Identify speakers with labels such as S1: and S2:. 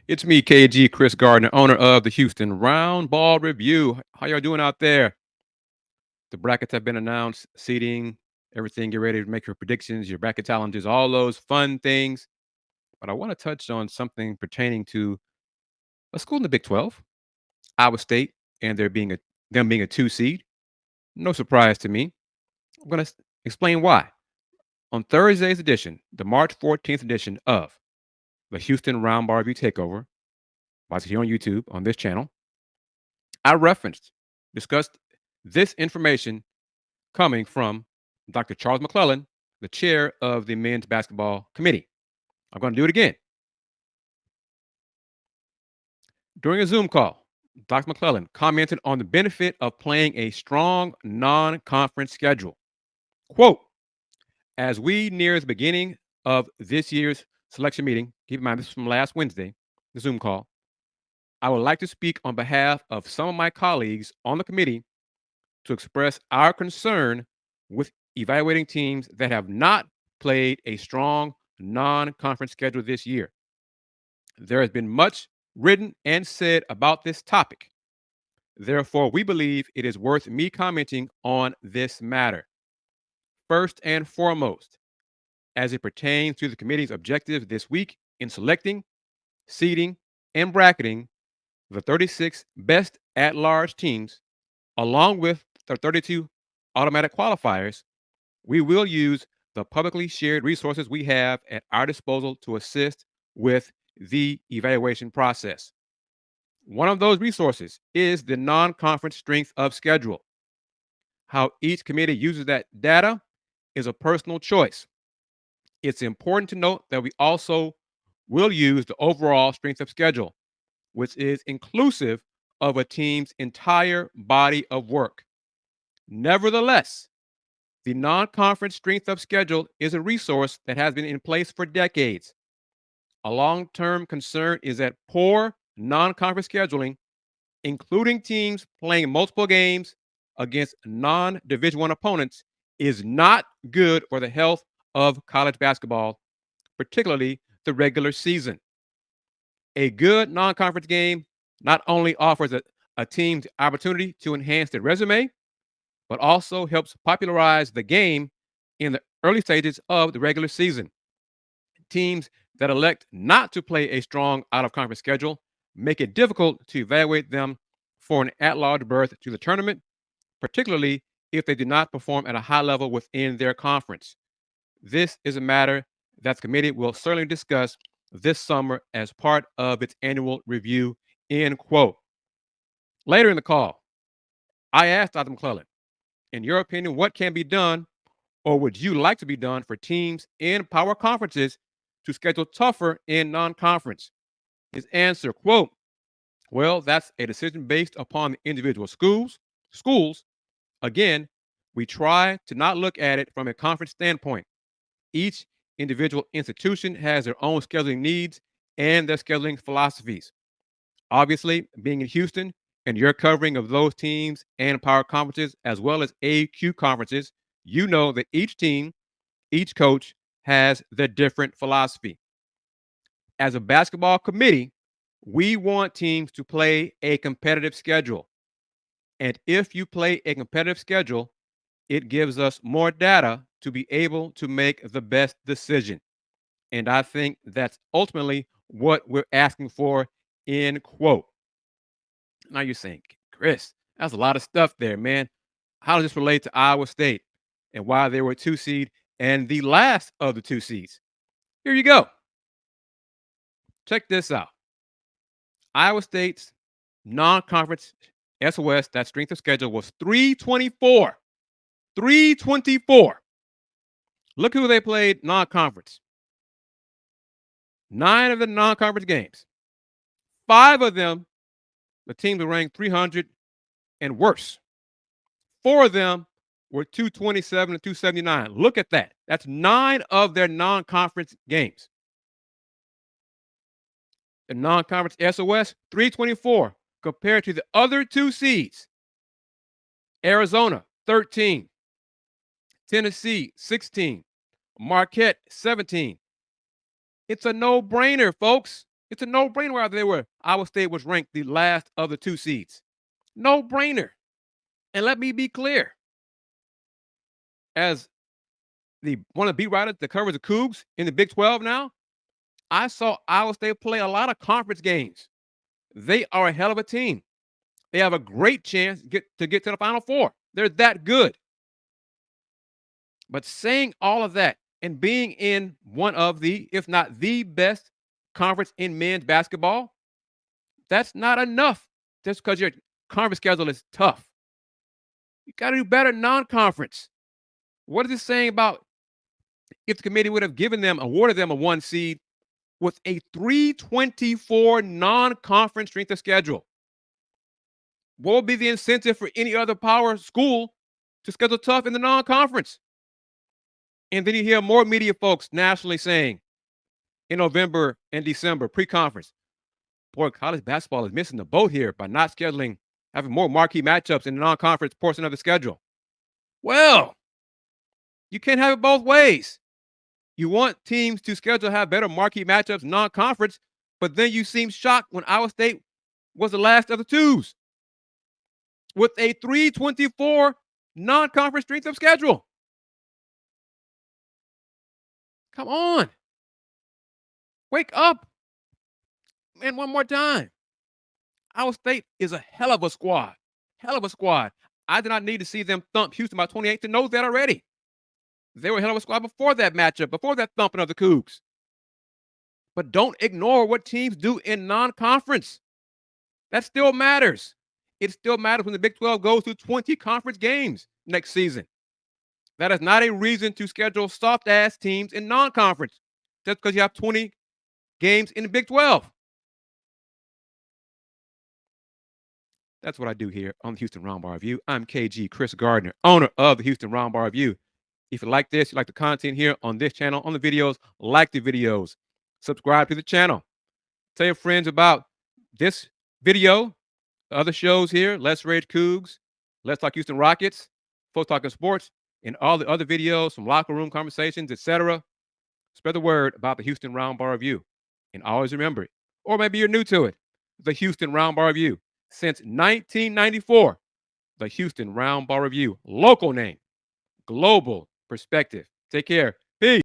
S1: It's me, KG Chris Gardner, owner of the Houston Round Ball Review. How y'all doing out there? The brackets have been announced, seating, everything. Get ready to make your predictions, your bracket challenges, all those fun things. But I want to touch on something pertaining to a school in the Big 12, Iowa State, and them being a two seed. No surprise to me. I'm going to explain why. On Thursday's edition, the March 14th edition of the Houston Round Ball Review Takeover, watch it here on YouTube on this channel, I discussed this information coming from Dr. Charles McClellan, the chair of the men's basketball committee. I'm going to do it again. During a Zoom call, Dr. McClellan commented on the benefit of playing a strong non conference schedule. Quote, as we near the beginning of this year's selection meeting, keep in mind this is from last Wednesday, the Zoom call, I would like to speak on behalf of some of my colleagues on the committee to express our concern with evaluating teams that have not played a strong non conference schedule this year. There has been much written and said about this topic. Therefore, we believe it is worth me commenting on this matter. First and foremost, as it pertains to the committee's objectives this week in selecting, seeding, and bracketing the 36 best at large teams, along with the 32 automatic qualifiers, we will use the publicly shared resources we have at our disposal to assist with the evaluation process. One of those resources is the non conference strength of schedule. How each committee uses that data is a personal choice. It's important to note that we also will use the overall strength of schedule, which is inclusive of a team's entire body of work. Nevertheless, the non conference strength of schedule is a resource that has been in place for decades. A long term concern is that poor non conference scheduling, including teams playing multiple games against non Division One opponents, is not good for the health of college basketball, particularly the regular season. A good non conference game not only offers a team the opportunity to enhance their resume, but also helps popularize the game in the early stages of the regular season. Teams that elect not to play a strong out of conference schedule make it difficult to evaluate them for an at large berth to the tournament, particularly if they do not perform at a high level within their conference. This is a matter that the committee will certainly discuss this summer as part of its annual review. End quote. Later in the call, I asked Dr. McClellan, in your opinion, what can be done or would you like to be done for teams in power conferences to schedule tougher in non-conference? His answer, quote, well, that's a decision based upon the individual schools. Again, we try to not look at it from a conference standpoint. Each individual institution has their own scheduling needs and their scheduling philosophies. Obviously, being in Houston and your covering of those teams and power conferences as well as AQ conferences, you know that each team, each coach has their different philosophy. As a basketball committee, we want teams to play a competitive schedule. And if you play a competitive schedule, it gives us more data to be able to make the best decision. And I think that's ultimately what we're asking for, end quote. Now you're saying, Chris, that's a lot of stuff there, man. How does this relate to Iowa State and why they were two seed and the last of the two seeds? Here you go. Check this out. Iowa State's non-conference SOS, that strength of schedule, was 324. 324. Look who they played non-conference. 9 of the non-conference games. 5 of them, the teams were ranked 300 and worse. 4 of them were 227 and 279. Look at that. That's 9 of their non-conference games. The non-conference SOS, 324 compared to the other two seeds. Arizona, 13. Tennessee, 16. Marquette, 17. It's a no-brainer, folks. It's a no-brainer out there where Iowa State was ranked the last of the 2 seeds. No-brainer. And let me be clear, as the one of the beat writers that covers the Cougs in the Big 12 now, I saw Iowa State play a lot of conference games. They are a hell of a team. They have a great chance to get to the Final Four. They're that good. But saying all of that and being in one of the, if not the best conference in men's basketball, that's not enough just because your conference schedule is tough. You got to do better non-conference. What is it saying about if the committee would have awarded them a 1 seed with a 324 non-conference strength of schedule? What would be the incentive for any other power school to schedule tough in the non-conference? And then you hear more media folks nationally saying in November and December, pre-conference, boy, college basketball is missing the boat here by not having more marquee matchups in the non-conference portion of the schedule. Well, you can't have it both ways. You want teams to have better marquee matchups non-conference, but then you seem shocked when Iowa State was the last of the twos with a 324 non-conference strength of schedule. Come on. Wake up. Man, one more time. Iowa State is a hell of a squad. Hell of a squad. I did not need to see them thump Houston by 28 to know that already. They were a hell of a squad before that matchup, before that thumping of the Cougs. But don't ignore what teams do in non-conference. That still matters. It still matters when the Big 12 goes to 20 conference games next season. That is not a reason to schedule soft-ass teams in non-conference just because you have 20 games in the Big 12. That's what I do here on the Houston Roundbar Review. I'm KG Chris Gardner, owner of the Houston Roundbar Review. If you like this, you like the content here on this channel, on the videos, like the videos, subscribe to the channel. Tell your friends about this video, other shows here, Let's Rage Cougs, Let's Talk Houston Rockets, Folks Talking Sports, and all the other videos from locker room conversations, etc. Spread the word about the Houston Roundbar Review. And always remember it. Or maybe you're new to it. The Houston Roundbar Review. Since 1994, the Houston Roundbar Review. Local name. Global perspective. Take care. Peace.